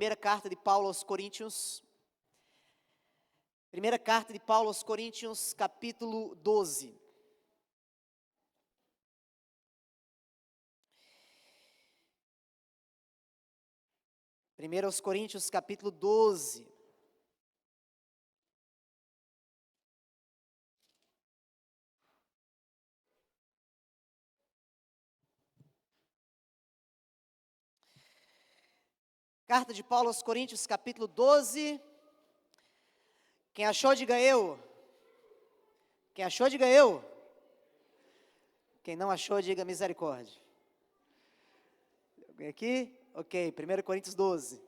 primeira carta de Paulo aos Coríntios. Primeira carta de Paulo aos Coríntios, capítulo 12. Primeiro aos Coríntios, capítulo 12. Carta de Paulo aos Coríntios, capítulo 12. Quem achou, diga eu. Quem achou, diga eu. Quem não achou, diga misericórdia. Alguém aqui? Ok, 1 Coríntios 12.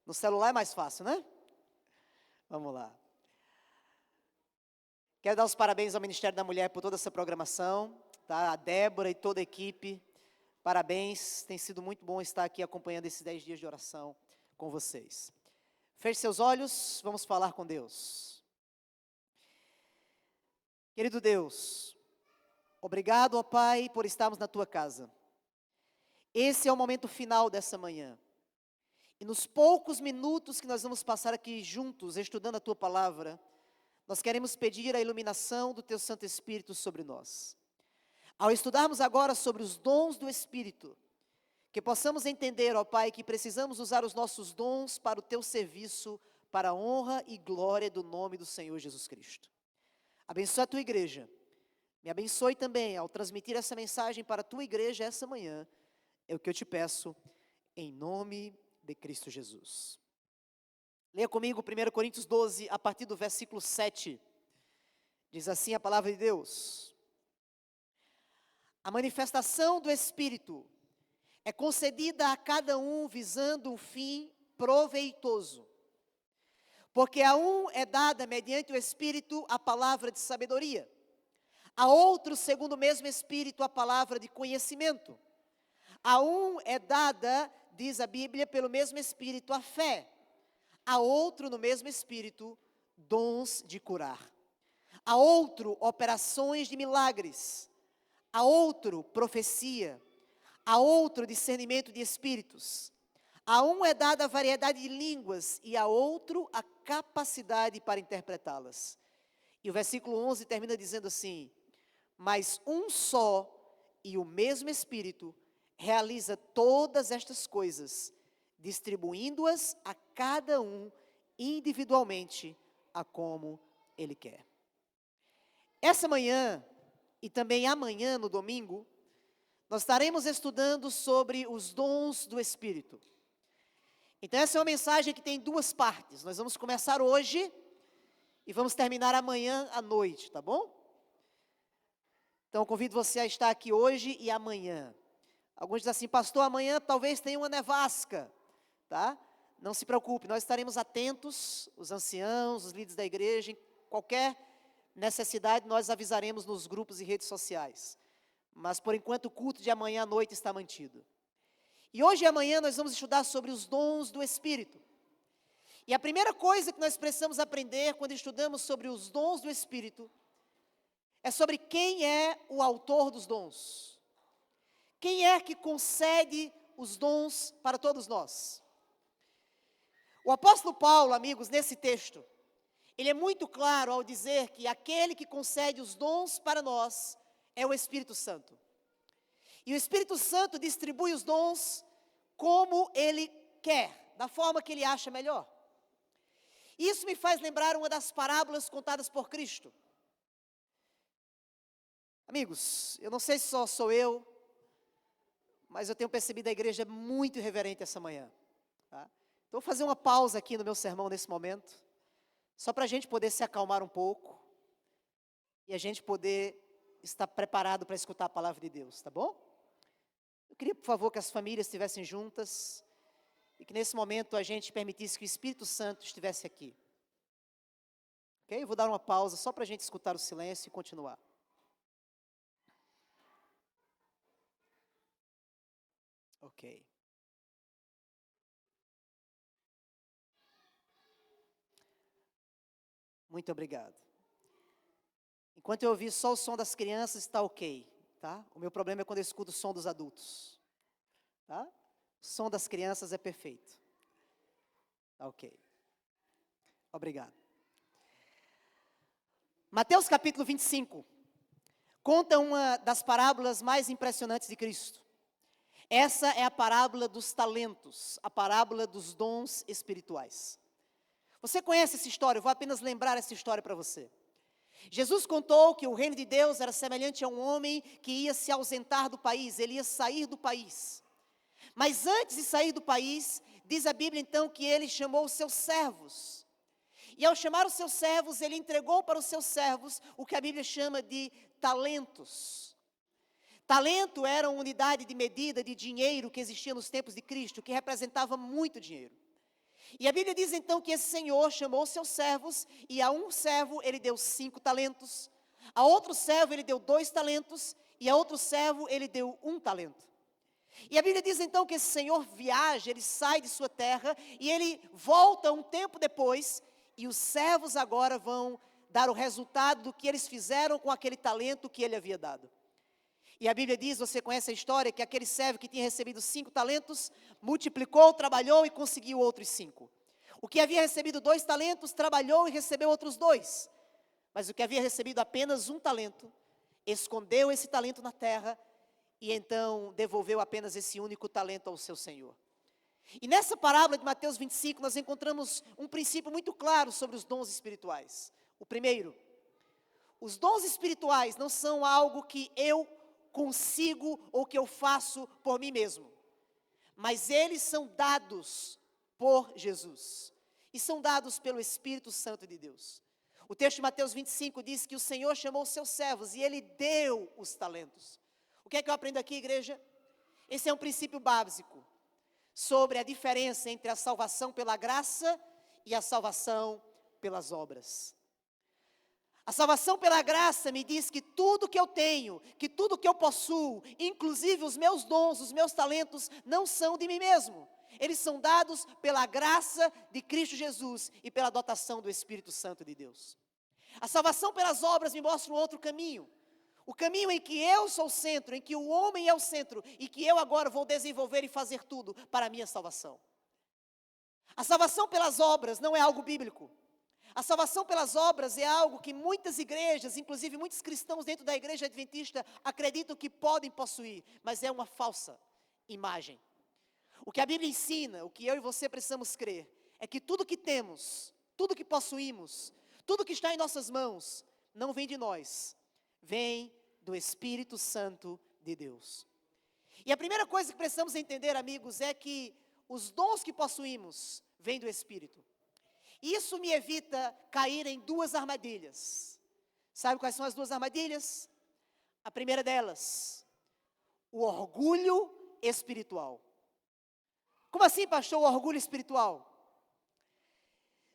No celular é mais fácil, né? Vamos lá. Quero dar os parabéns ao Ministério da Mulher por toda essa programação, tá? A Débora e toda a equipe. Parabéns, tem sido muito bom estar aqui acompanhando esses 10 dias de oração com vocês. Feche seus olhos, vamos falar com Deus. Querido Deus, obrigado, ó Pai, por estarmos na Tua casa. Esse é o momento final dessa manhã. E nos poucos minutos que nós vamos passar aqui juntos, estudando a Tua Palavra, nós queremos pedir a iluminação do Teu Santo Espírito sobre nós. Ao estudarmos agora sobre os dons do Espírito, que possamos entender, ó Pai, que precisamos usar os nossos dons para o Teu serviço, para a honra e glória do nome do Senhor Jesus Cristo. Abençoa a Tua igreja. Me abençoe também ao transmitir essa mensagem para a Tua igreja essa manhã. É o que eu te peço, em nome de Cristo Jesus. Leia comigo 1 Coríntios 12, a partir do versículo 7. Diz assim a palavra de Deus: a manifestação do Espírito é concedida a cada um visando um fim proveitoso. Porque a um é dada mediante o Espírito a palavra de sabedoria, a outro, segundo o mesmo Espírito, a palavra de conhecimento. A um é dada, diz a Bíblia, pelo mesmo Espírito a fé, a outro, no mesmo Espírito, dons de curar, a outro, operações de milagres, a outro, profecia, a outro, discernimento de espíritos. A um é dada a variedade de línguas e a outro a capacidade para interpretá-las. E o versículo 11 termina dizendo assim: mas um só e o mesmo Espírito realiza todas estas coisas, distribuindo-as a cada um individualmente, a como Ele quer. Essa manhã, e também amanhã, no domingo, nós estaremos estudando sobre os dons do Espírito. Então essa é uma mensagem que tem duas partes. Nós vamos começar hoje e vamos terminar amanhã à noite, tá bom? Então eu convido você a estar aqui hoje e amanhã. Alguns dizem assim: pastor, amanhã talvez tenha uma nevasca, tá? Não se preocupe, nós estaremos atentos, os anciãos, os líderes da igreja, em qualquer necessidade nós avisaremos nos grupos e redes sociais. Mas por enquanto o culto de amanhã à noite está mantido. E hoje e amanhã nós vamos estudar sobre os dons do Espírito. E a primeira coisa que nós precisamos aprender quando estudamos sobre os dons do Espírito é sobre quem é o autor dos dons. Quem é que concede os dons para todos nós? O apóstolo Paulo, amigos, nesse texto, ele é muito claro ao dizer que aquele que concede os dons para nós é o Espírito Santo. E o Espírito Santo distribui os dons como Ele quer, da forma que Ele acha melhor. Isso me faz lembrar uma das parábolas contadas por Cristo. Amigos, eu não sei se só sou eu, mas eu tenho percebido a igreja muito irreverente essa manhã. Tá? Então vou fazer uma pausa aqui no meu sermão nesse momento, só para a gente poder se acalmar um pouco e a gente poder estar preparado para escutar a palavra de Deus, tá bom? Eu queria, por favor, que as famílias estivessem juntas e que nesse momento a gente permitisse que o Espírito Santo estivesse aqui. Ok? Eu vou dar uma pausa só para a gente escutar o silêncio e continuar. Ok. Muito obrigado. Enquanto eu ouvir só o som das crianças, está ok, tá? O meu problema é quando eu escuto o som dos adultos, tá? O som das crianças é perfeito. Ok. Obrigado. Mateus capítulo 25 conta uma das parábolas mais impressionantes de Cristo. Essa é a parábola dos talentos, a parábola dos dons espirituais. Você conhece essa história? Eu vou apenas lembrar essa história para você. Jesus contou que o reino de Deus era semelhante a um homem que ia se ausentar do país, ele ia sair do país. Mas antes de sair do país, diz a Bíblia então que ele chamou os seus servos. E ao chamar os seus servos, ele entregou para os seus servos o que a Bíblia chama de talentos. Talento era uma unidade de medida de dinheiro que existia nos tempos de Cristo, que representava muito dinheiro. E a Bíblia diz então que esse Senhor chamou os seus servos, e a um servo ele deu 5 talentos, a outro servo ele deu 2 talentos, e a outro servo ele deu 1 talento. E a Bíblia diz então que esse Senhor viaja, ele sai de sua terra, e ele volta um tempo depois, e os servos agora vão dar o resultado do que eles fizeram com aquele talento que ele havia dado. E a Bíblia diz, você conhece a história, que aquele servo que tinha recebido 5 talentos, multiplicou, trabalhou e conseguiu outros 5. O que havia recebido 2 talentos, trabalhou e recebeu outros 2. Mas o que havia recebido apenas 1 talento, escondeu esse talento na terra, e então devolveu apenas esse único talento ao seu Senhor. E nessa parábola de Mateus 25, nós encontramos um princípio muito claro sobre os dons espirituais. O primeiro, os dons espirituais não são algo que eu consigo ou que eu faço por mim mesmo, mas eles são dados por Jesus, e são dados pelo Espírito Santo de Deus. O texto de Mateus 25 diz que o Senhor chamou os seus servos e Ele deu os talentos. O que é que eu aprendo aqui, igreja? Esse é um princípio básico sobre a diferença entre a salvação pela graça e a salvação pelas obras. A salvação pela graça me diz que tudo que eu tenho, que tudo que eu possuo, inclusive os meus dons, os meus talentos, não são de mim mesmo. Eles são dados pela graça de Cristo Jesus e pela dotação do Espírito Santo de Deus. A salvação pelas obras me mostra um outro caminho. O caminho em que eu sou o centro, em que o homem é o centro, e que eu agora vou desenvolver e fazer tudo para a minha salvação. A salvação pelas obras não é algo bíblico. A salvação pelas obras é algo que muitas igrejas, inclusive muitos cristãos dentro da igreja adventista, acreditam que podem possuir, mas é uma falsa imagem. O que a Bíblia ensina, o que eu e você precisamos crer, é que tudo que temos, tudo que possuímos, tudo que está em nossas mãos, não vem de nós, vem do Espírito Santo de Deus. E a primeira coisa que precisamos entender, amigos, é que os dons que possuímos vêm do Espírito. Isso me evita cair em 2 armadilhas. Sabe quais são as 2 armadilhas? A primeira delas, o orgulho espiritual. Como assim, pastor, o orgulho espiritual?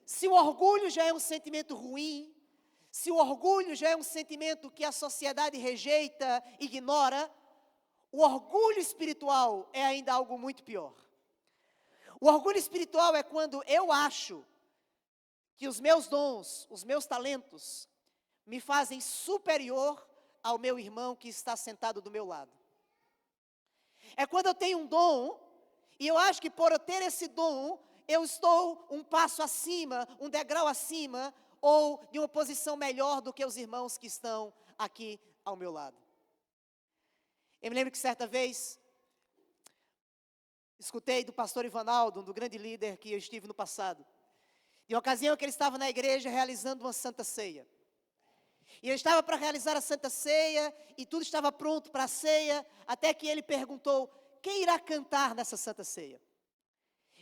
Se o orgulho já é um sentimento ruim, se o orgulho já é um sentimento que a sociedade rejeita, ignora, o orgulho espiritual é ainda algo muito pior. O orgulho espiritual é quando eu acho que os meus dons, os meus talentos, me fazem superior ao meu irmão que está sentado do meu lado. É quando eu tenho um dom, e eu acho que por eu ter esse dom, eu estou um passo acima, um degrau acima, ou de uma posição melhor do que os irmãos que estão aqui ao meu lado. Eu me lembro que certa vez, escutei do pastor Ivanaldo, do grande líder que eu estive no passado, de uma ocasião que ele estava na igreja realizando uma santa ceia. E ele estava para realizar a santa ceia, e tudo estava pronto para a ceia, até que ele perguntou, quem irá cantar nessa santa ceia?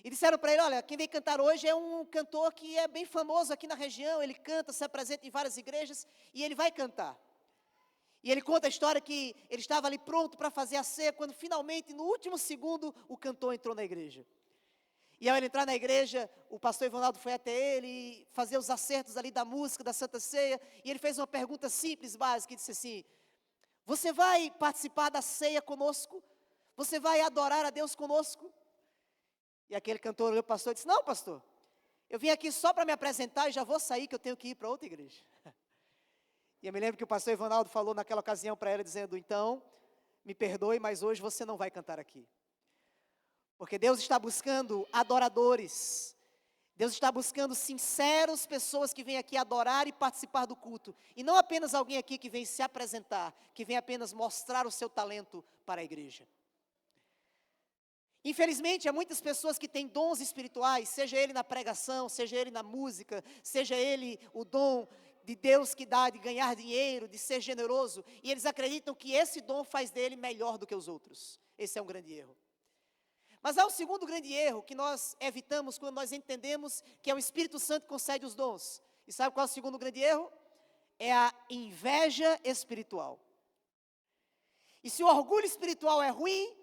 E disseram para ele, olha, quem vem cantar hoje é um cantor que é bem famoso aqui na região, ele canta, se apresenta em várias igrejas, e ele vai cantar. E ele conta a história que ele estava ali pronto para fazer a ceia, quando finalmente, no último segundo, o cantor entrou na igreja. E ao ele entrar na igreja, o pastor Ivanaldo foi até ele e fazer os acertos ali da música, da Santa Ceia, e ele fez uma pergunta simples, básica, e disse assim, você vai participar da ceia conosco? Você vai adorar a Deus conosco? E aquele cantor olhou para o pastor e disse, não, pastor, eu vim aqui só para me apresentar e já vou sair que eu tenho que ir para outra igreja. E eu me lembro que o pastor Ivanaldo falou naquela ocasião para ela, dizendo, então, me perdoe, mas hoje você não vai cantar aqui. Porque Deus está buscando adoradores. Deus está buscando sinceros pessoas que vêm aqui adorar e participar do culto. E não apenas alguém aqui que vem se apresentar, que vem apenas mostrar o seu talento para a igreja. Infelizmente, há muitas pessoas que têm dons espirituais, seja ele na pregação, seja ele na música, seja ele o dom de Deus que dá de ganhar dinheiro, de ser generoso, e eles acreditam que esse dom faz dele melhor do que os outros. Esse é um grande erro. Mas há um segundo grande erro que nós evitamos quando nós entendemos que é o Espírito Santo que concede os dons. E sabe qual é o segundo grande erro? É a inveja espiritual. E se o orgulho espiritual é ruim,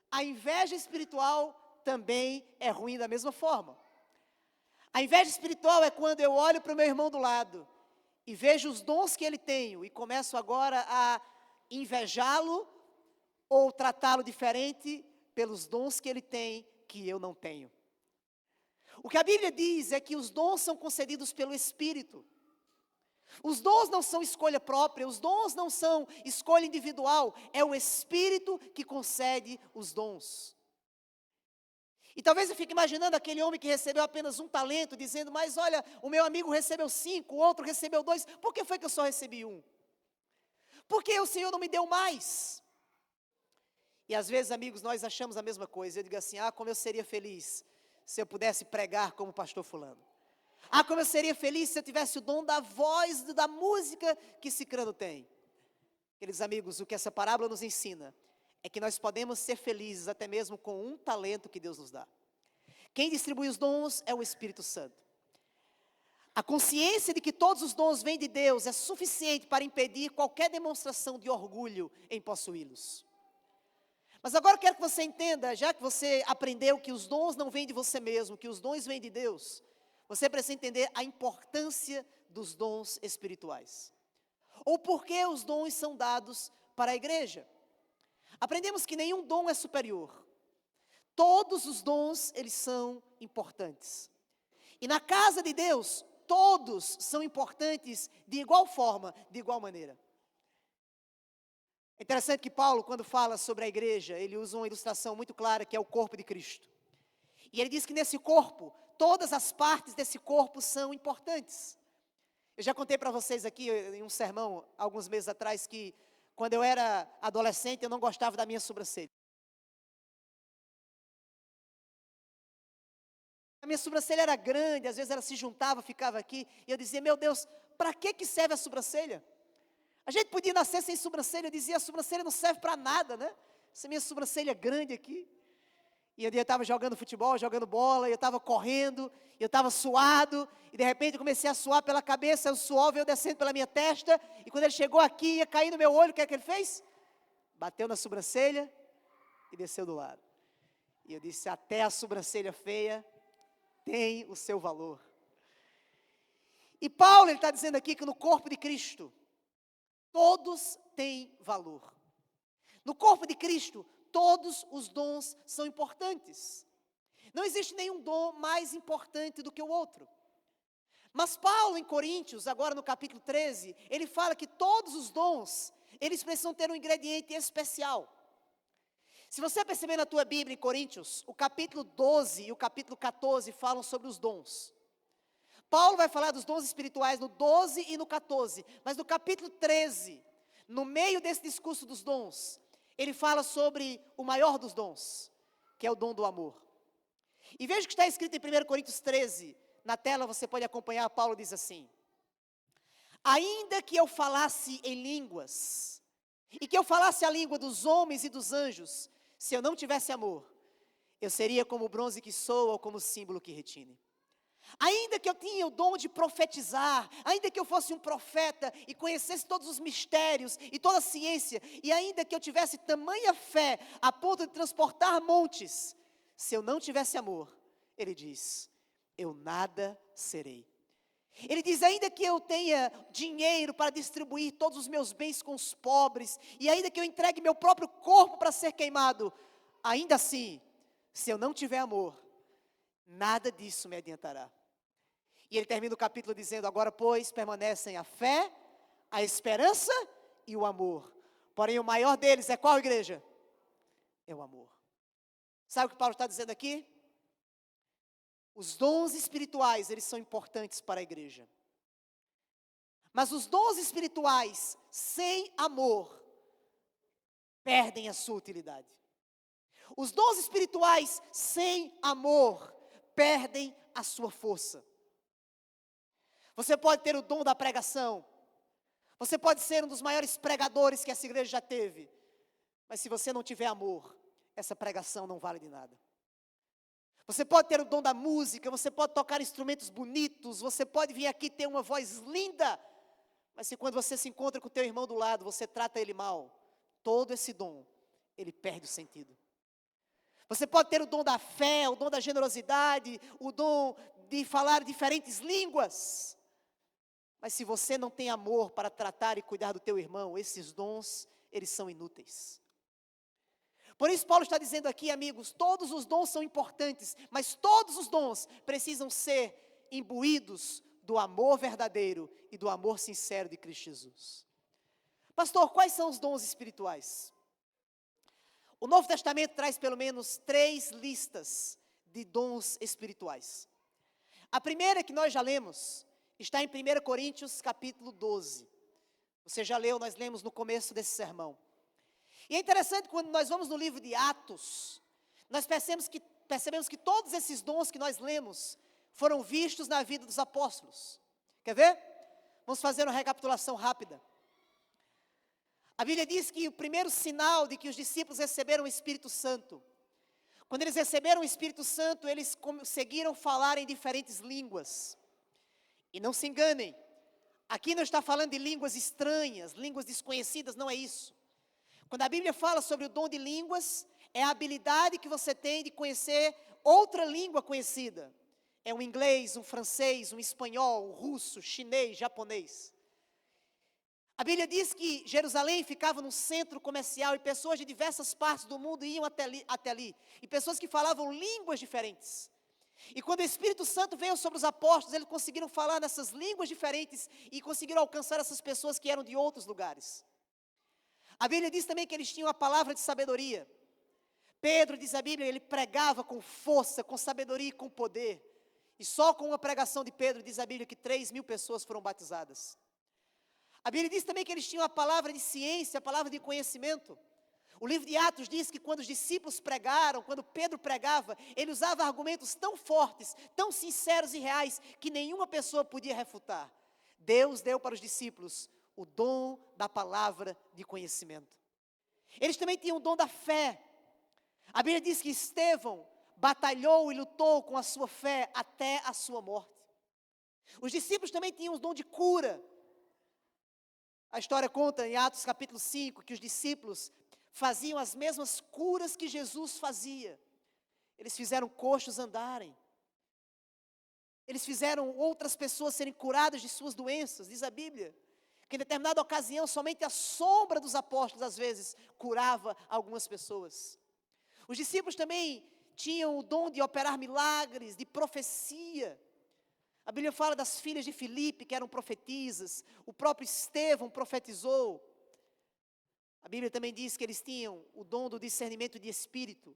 a inveja espiritual também é ruim da mesma forma. A inveja espiritual é quando eu olho para o meu irmão do lado e vejo os dons que ele tem e começo agora a invejá-lo ou tratá-lo diferente pelos dons que ele tem que eu não tenho. O que a Bíblia diz é que os dons são concedidos pelo Espírito. Os dons não são escolha própria, os dons não são escolha individual, é o Espírito que concede os dons. E talvez eu fique imaginando aquele homem que recebeu apenas um talento, dizendo, mas olha, o meu amigo recebeu 5, o outro recebeu 2, por que foi que eu só recebi 1? Por que o Senhor não me deu mais? E às vezes, amigos, nós achamos a mesma coisa. Eu digo assim, como eu seria feliz se eu pudesse pregar como o pastor fulano. Como eu seria feliz se eu tivesse o dom da voz, da música que Cicrano tem. Queridos amigos, o que essa parábola nos ensina é que nós podemos ser felizes até mesmo com um talento que Deus nos dá. Quem distribui os dons é o Espírito Santo. A consciência de que todos os dons vêm de Deus é suficiente para impedir qualquer demonstração de orgulho em possuí-los. Mas agora eu quero que você entenda, já que você aprendeu que os dons não vêm de você mesmo, que os dons vêm de Deus, você precisa entender a importância dos dons espirituais. Ou por que os dons são dados para a igreja. Aprendemos que nenhum dom é superior. Todos os dons, eles são importantes. E na casa de Deus, todos são importantes de igual forma, de igual maneira. É interessante que Paulo, quando fala sobre a igreja, ele usa uma ilustração muito clara, que é o corpo de Cristo. E ele diz que nesse corpo, todas as partes desse corpo são importantes. Eu já contei para vocês aqui, em um sermão, alguns meses atrás, que quando eu era adolescente, eu não gostava da minha sobrancelha. A minha sobrancelha era grande, às vezes ela se juntava, ficava aqui, e eu dizia, meu Deus, para que serve a sobrancelha? A gente podia nascer sem sobrancelha, eu dizia, a sobrancelha não serve para nada, né? Essa minha sobrancelha grande aqui. E um dia eu estava jogando futebol, jogando bola, e eu estava correndo, e eu estava suado, e de repente eu comecei a suar pela cabeça, o suor veio descendo pela minha testa, e quando ele chegou aqui, ia cair no meu olho, o que é que ele fez? Bateu na sobrancelha e desceu do lado. E eu disse, até a sobrancelha feia tem o seu valor. E Paulo, ele está dizendo aqui que no corpo de Cristo, todos têm valor. No corpo de Cristo, todos os dons são importantes. Não existe nenhum dom mais importante do que o outro. Mas Paulo, em Coríntios, agora no capítulo 13, ele fala que todos os dons, eles precisam ter um ingrediente especial. Se você perceber na tua Bíblia, em Coríntios, o capítulo 12 e o capítulo 14 falam sobre os dons. Paulo vai falar dos dons espirituais no 12 e no 14, mas no capítulo 13, no meio desse discurso dos dons, ele fala sobre o maior dos dons, que é o dom do amor. E veja o que está escrito em 1 Coríntios 13, na tela você pode acompanhar, Paulo diz assim, ainda que eu falasse em línguas, e que eu falasse a língua dos homens e dos anjos, se eu não tivesse amor, eu seria como o bronze que soa ou como o símbolo que retine. Ainda que eu tinha o dom de profetizar, ainda que eu fosse um profeta e conhecesse todos os mistérios e toda a ciência, e ainda que eu tivesse tamanha fé a ponto de transportar montes, se eu não tivesse amor, ele diz, eu nada serei. Ele diz, ainda que eu tenha dinheiro para distribuir todos os meus bens com os pobres, e ainda que eu entregue meu próprio corpo para ser queimado, ainda assim, se eu não tiver amor, nada disso me adiantará. E ele termina o capítulo dizendo, agora pois permanecem a fé, a esperança e o amor. Porém o maior deles é qual, igreja? É o amor. Sabe o que Paulo está dizendo aqui? Os dons espirituais, eles são importantes para a igreja. Mas os dons espirituais sem amor perdem a sua utilidade. Os dons espirituais sem amor perdem a sua força. Você pode ter o dom da pregação. Você pode ser um dos maiores pregadores que essa igreja já teve. Mas se você não tiver amor, essa pregação não vale de nada. Você pode ter o dom da música, você pode tocar instrumentos bonitos, você pode vir aqui ter uma voz linda, mas se quando você se encontra com o teu irmão do lado, você trata ele mal, todo esse dom, ele perde o sentido. Você pode ter o dom da fé, o dom da generosidade, o dom de falar diferentes línguas, mas se você não tem amor para tratar e cuidar do teu irmão, esses dons, eles são inúteis. Por isso Paulo está dizendo aqui, amigos, todos os dons são importantes, mas todos os dons precisam ser imbuídos do amor verdadeiro e do amor sincero de Cristo Jesus. Pastor, quais são os dons espirituais? O Novo Testamento traz pelo menos 3 listas de dons espirituais. A primeira que nós já lemos está em 1 Coríntios capítulo 12. Você já leu, nós lemos no começo desse sermão. E é interessante quando nós vamos no livro de Atos, nós percebemos que todos esses dons que nós lemos foram vistos na vida dos apóstolos. Quer ver? Vamos fazer uma recapitulação rápida. A Bíblia diz que o primeiro sinal de que os discípulos receberam o Espírito Santo, quando eles receberam o Espírito Santo, eles conseguiram falar em diferentes línguas. E não se enganem, aqui não está falando de línguas estranhas, línguas desconhecidas, não é isso. Quando a Bíblia fala sobre o dom de línguas, é a habilidade que você tem de conhecer outra língua conhecida. É um inglês, um francês, um espanhol, um russo, chinês, japonês. A Bíblia diz que Jerusalém ficava num centro comercial e pessoas de diversas partes do mundo iam até ali. E pessoas que falavam línguas diferentes. E quando o Espírito Santo veio sobre os apóstolos, eles conseguiram falar nessas línguas diferentes e conseguiram alcançar essas pessoas que eram de outros lugares. A Bíblia diz também que eles tinham a palavra de sabedoria. Pedro, diz a Bíblia, ele pregava com força, com sabedoria e com poder. E só com uma pregação de Pedro, diz a Bíblia, que 3.000 pessoas foram batizadas. A Bíblia diz também que eles tinham a palavra de ciência, a palavra de conhecimento. O livro de Atos diz que quando os discípulos pregaram, quando Pedro pregava, ele usava argumentos tão fortes, tão sinceros e reais, que nenhuma pessoa podia refutar. Deus deu para os discípulos o dom da palavra de conhecimento. Eles também tinham o dom da fé. A Bíblia diz que Estevão batalhou e lutou com a sua fé até a sua morte. Os discípulos também tinham o dom de cura. A história conta em Atos capítulo 5 que os discípulos faziam as mesmas curas que Jesus fazia. Eles fizeram coxos andarem. Eles fizeram outras pessoas serem curadas de suas doenças, diz a Bíblia. Que em determinada ocasião, somente a sombra dos apóstolos, às vezes, curava algumas pessoas. Os discípulos também tinham o dom de operar milagres, de profecia. A Bíblia fala das filhas de Filipe, que eram profetisas. O próprio Estevão profetizou. A Bíblia também diz que eles tinham o dom do discernimento de espírito.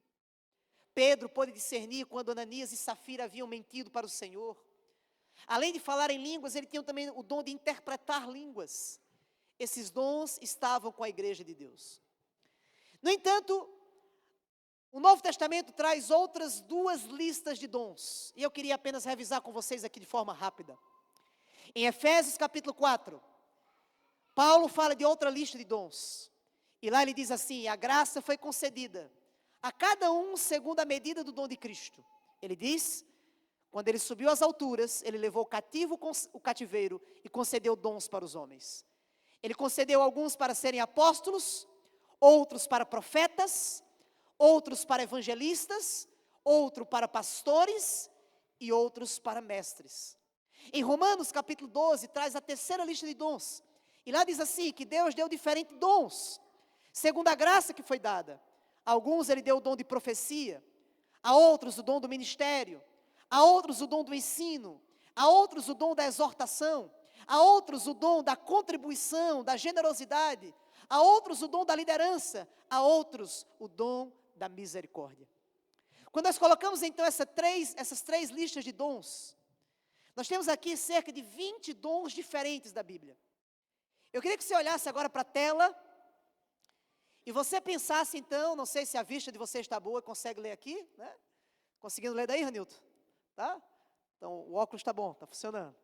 Pedro pôde discernir quando Ananias e Safira haviam mentido para o Senhor. Além de falar em línguas, ele tinha também o dom de interpretar línguas. Esses dons estavam com a igreja de Deus. No entanto, o Novo Testamento traz outras 2 listas de dons. E eu queria apenas revisar com vocês aqui de forma rápida. Em Efésios capítulo 4, Paulo fala de outra lista de dons. E lá ele diz assim: a graça foi concedida a cada um segundo a medida do dom de Cristo. Ele diz: quando ele subiu às alturas, ele levou cativo o cativeiro e concedeu dons para os homens. Ele concedeu alguns para serem apóstolos, outros para profetas, outros para evangelistas, outro para pastores e outros para mestres. Em Romanos capítulo 12, traz a terceira lista de dons. E lá diz assim, que Deus deu diferentes dons, segundo a graça que foi dada. A alguns ele deu o dom de profecia, a outros o dom do ministério, a outros o dom do ensino, a outros o dom da exortação, a outros o dom da contribuição, da generosidade, a outros o dom da liderança, a outros o dom da misericórdia. Quando nós colocamos então essas três listas de dons, nós temos aqui cerca de 20 dons diferentes da Bíblia. Eu queria que você olhasse agora para a tela e você pensasse então, não sei se a vista de você está boa, consegue ler aqui, né? Conseguindo ler daí, Ranilton? Tá? Então o óculos está bom, está funcionando.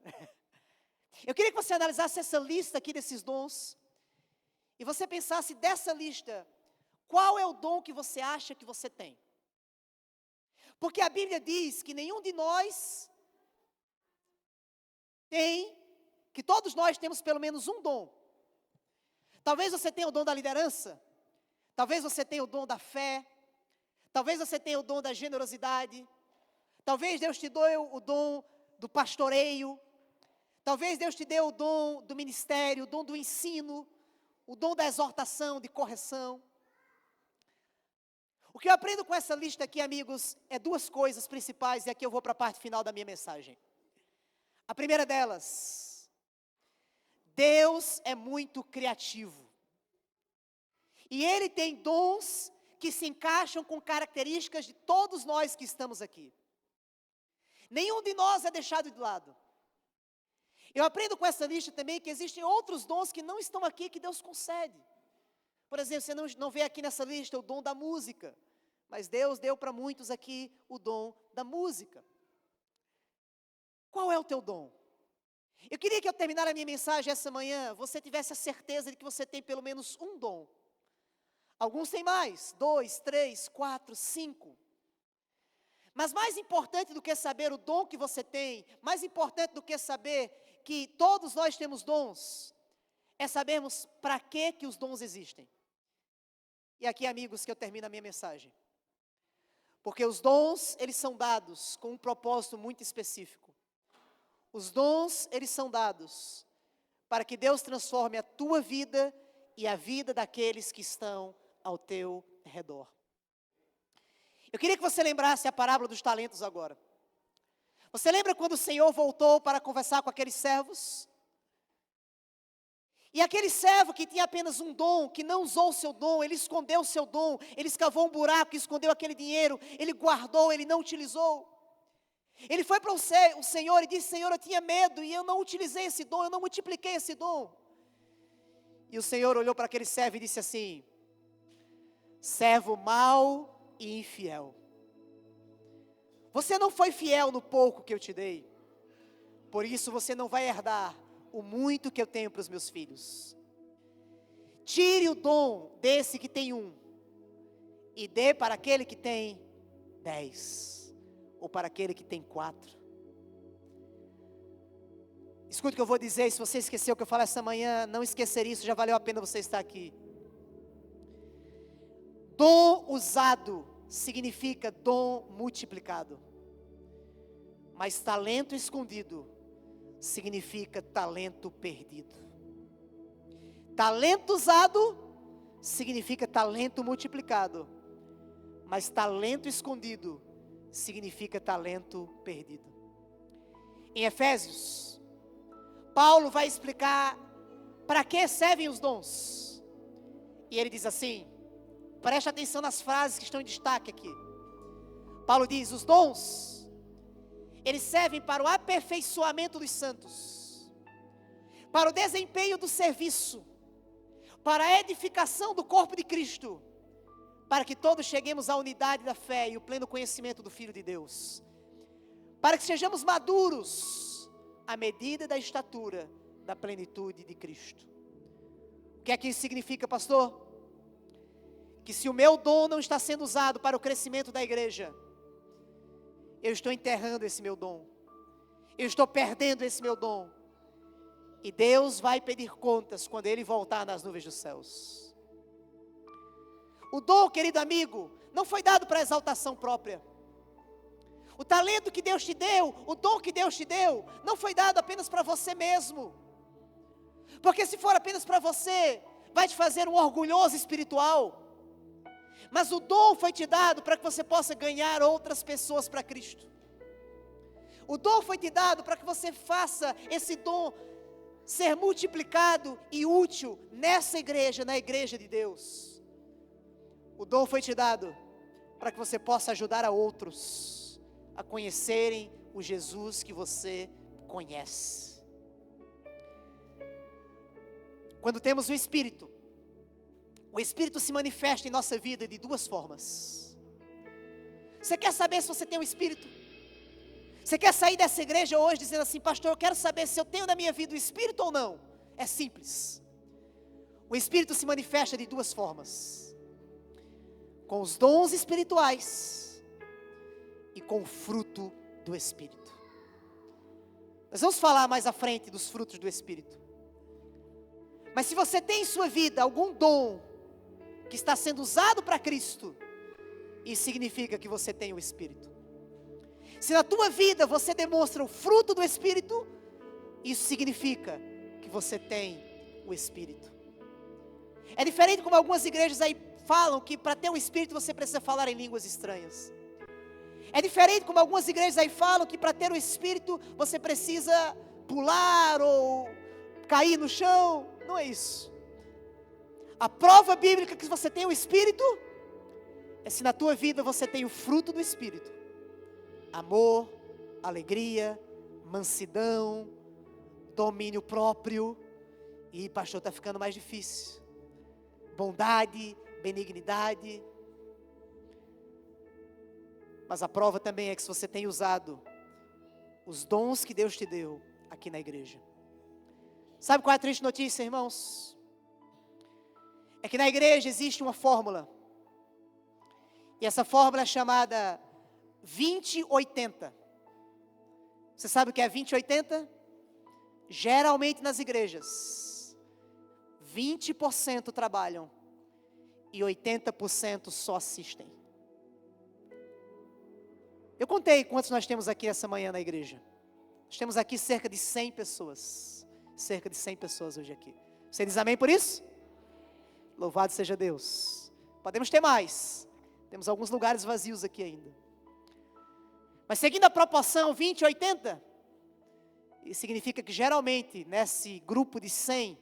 Eu queria que você analisasse essa lista aqui desses dons e você pensasse dessa lista, qual é o dom que você acha que você tem? Porque a Bíblia diz que nenhum de nós que todos nós temos pelo menos um dom. Talvez você tenha o dom da liderança, talvez você tenha o dom da fé, talvez você tenha o dom da generosidade, talvez Deus te deu o dom do pastoreio, talvez Deus te deu o dom do ministério, o dom do ensino, o dom da exortação, de correção. O que eu aprendo com essa lista aqui, amigos, é duas coisas principais, e aqui eu vou para a parte final da minha mensagem. A primeira delas, Deus é muito criativo. E Ele tem dons que se encaixam com características de todos nós que estamos aqui. Nenhum de nós é deixado de lado. Eu aprendo com essa lista também que existem outros dons que não estão aqui, que Deus concede. Por exemplo, você não vê aqui nessa lista o dom da música, mas Deus deu para muitos aqui o dom da música. Qual é o teu dom? Eu queria que ao terminar a minha mensagem essa manhã, você tivesse a certeza de que você tem pelo menos um dom. Alguns têm mais, 2, 3, 4, 5. Mas mais importante do que saber o dom que você tem, mais importante do que saber que todos nós temos dons, é sabermos para que os dons existem. E aqui, amigos, que eu termino a minha mensagem. Porque os dons, eles são dados com um propósito muito específico. Os dons, eles são dados para que Deus transforme a tua vida e a vida daqueles que estão ao teu redor. Eu queria que você lembrasse a parábola dos talentos agora. Você lembra quando o Senhor voltou para conversar com aqueles servos? E aquele servo que tinha apenas um dom, que não usou o seu dom, ele escondeu o seu dom, ele escavou um buraco, escondeu aquele dinheiro, ele guardou, ele não utilizou. Ele foi para o Senhor e disse: Senhor, eu tinha medo e eu não utilizei esse dom, eu não multipliquei esse dom. E o Senhor olhou para aquele servo e disse assim: servo mau e infiel. Você não foi fiel no pouco que eu te dei, por isso você não vai herdar o muito que eu tenho para os meus filhos. Tire o dom desse que tem um e dê para aquele que tem 10, ou para aquele que tem 4. Escute o que eu vou dizer, e se você esqueceu o que eu falei essa manhã, não esquecer isso, já valeu a pena você estar aqui. Dom usado significa dom multiplicado, mas talento escondido significa talento perdido. Talento usado significa talento multiplicado, mas talento escondido significa talento perdido. Em Efésios, Paulo vai explicar para que servem os dons. E ele diz assim, preste atenção nas frases que estão em destaque aqui. Paulo diz: os dons, eles servem para o aperfeiçoamento dos santos, para o desempenho do serviço, para a edificação do corpo de Cristo, para que todos cheguemos à unidade da fé e o pleno conhecimento do Filho de Deus, para que sejamos maduros à medida da estatura da plenitude de Cristo. O que é que isso significa, pastor? Que se o meu dom não está sendo usado para o crescimento da igreja, eu estou enterrando esse meu dom, eu estou perdendo esse meu dom, e Deus vai pedir contas quando Ele voltar nas nuvens dos céus. O dom, querido amigo, não foi dado para exaltação própria. O talento que Deus te deu, o dom que Deus te deu, não foi dado apenas para você mesmo, porque se for apenas para você, vai te fazer um orgulhoso espiritual. Mas o dom foi te dado para que você possa ganhar outras pessoas para Cristo. O dom foi te dado para que você faça esse dom ser multiplicado e útil nessa igreja, na igreja de Deus. O dom foi te dado para que você possa ajudar a outros a conhecerem o Jesus que você conhece. Quando temos o Espírito se manifesta em nossa vida de duas formas. Você quer saber se você tem o Espírito? Você quer sair dessa igreja hoje dizendo assim: pastor, eu quero saber se eu tenho na minha vida o Espírito ou não? É simples. O Espírito se manifesta de duas formas: com os dons espirituais e com o fruto do Espírito. Nós vamos falar mais à frente dos frutos do Espírito. Mas se você tem em sua vida algum dom que está sendo usado para Cristo, isso significa que você tem o Espírito. Se na tua vida você demonstra o fruto do Espírito, isso significa que você tem o Espírito. É diferente como algumas igrejas aí falam que para ter o Espírito você precisa falar em línguas estranhas. É diferente como algumas igrejas aí falam que para ter o Espírito você precisa pular ou cair no chão. Não é isso. A prova bíblica que você tem o Espírito é se na tua vida você tem o fruto do Espírito: amor, alegria, mansidão, domínio próprio. E pastor, está ficando mais difícil. Bondade, benignidade. Mas a prova também é que se você tem usado os dons que Deus te deu aqui na igreja. Sabe qual é a triste notícia, irmãos? É que na igreja existe uma fórmula. E essa fórmula é chamada 20-80. Você sabe o que é 20-80? Geralmente nas igrejas, 20% trabalham e 80% só assistem. Eu contei quantos nós temos aqui essa manhã na igreja. Nós temos aqui cerca de 100 pessoas. Cerca de 100 pessoas hoje aqui. Você diz amém por isso? Louvado seja Deus. Podemos ter mais. Temos alguns lugares vazios aqui ainda. Mas seguindo a proporção 20-80, isso significa que geralmente nesse grupo de 100,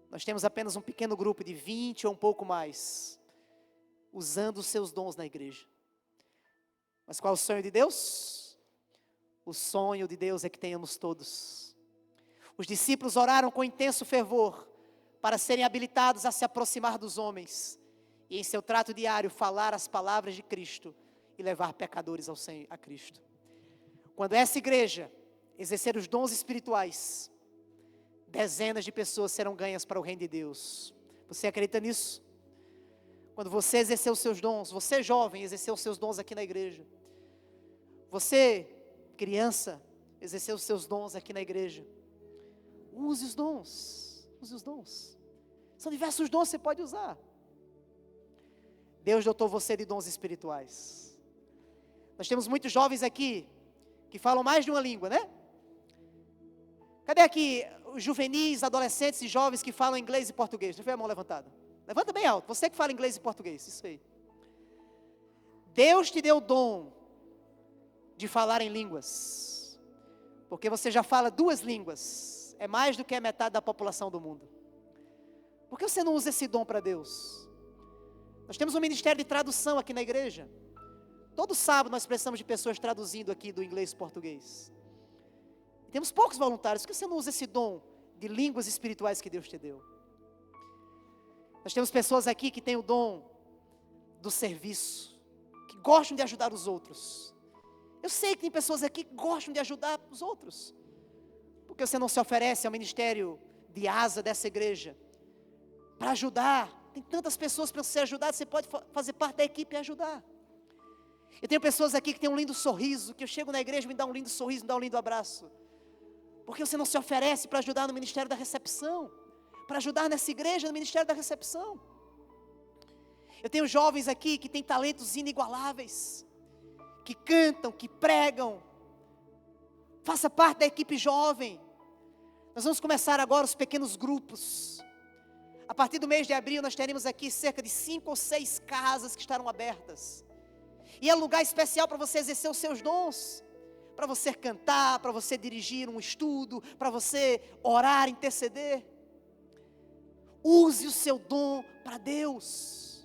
nós temos apenas um pequeno grupo de 20 ou um pouco mais, usando os seus dons na igreja. Mas qual é o sonho de Deus? O sonho de Deus é que tenhamos todos. Os discípulos oraram com intenso fervor para serem habilitados a se aproximar dos homens e em seu trato diário falar as palavras de Cristo e levar pecadores a Cristo. Quando essa igreja exercer os dons espirituais, dezenas de pessoas serão ganhas para o reino de Deus. Você acredita nisso? Quando você exercer os seus dons, você jovem exercer os seus dons aqui na igreja, você criança exercer os seus dons aqui na igreja, use os dons, use os dons. São diversos dons que você pode usar. Deus dotou você de dons espirituais. Nós temos muitos jovens aqui que falam mais de uma língua, né? Cadê aqui os juvenis, adolescentes e jovens que falam inglês e português? Deixa eu ver a mão levantada. Levanta bem alto, você que fala inglês e português, isso aí. Deus te deu o dom de falar em línguas, porque você já fala 2 línguas, é mais do que a metade da população do mundo. Por que você não usa esse dom para Deus? Nós temos um ministério de tradução aqui na igreja. Todo sábado nós precisamos de pessoas traduzindo aqui do inglês para o português. E temos poucos voluntários. Por que você não usa esse dom de línguas espirituais que Deus te deu? Nós temos pessoas aqui que têm o dom do serviço, que gostam de ajudar os outros. Eu sei que tem pessoas aqui que gostam de ajudar os outros. Por que você não se oferece ao ministério de asa dessa igreja para ajudar? Tem tantas pessoas para você ajudar, você pode fazer parte da equipe e ajudar. Eu tenho pessoas aqui que têm um lindo sorriso, que eu chego na igreja e me dá um lindo sorriso, me dá um lindo abraço. Por que você não se oferece para ajudar no ministério da recepção? Para ajudar nessa igreja no ministério da recepção? Eu tenho jovens aqui que têm talentos inigualáveis, que cantam, que pregam. Faça parte da equipe jovem. Nós vamos começar agora os pequenos grupos. A partir do mês de abril nós teremos aqui cerca de 5 ou 6 casas que estarão abertas. E é um lugar especial para você exercer os seus dons. Para você cantar, para você dirigir um estudo, para você orar, interceder. Use o seu dom para Deus.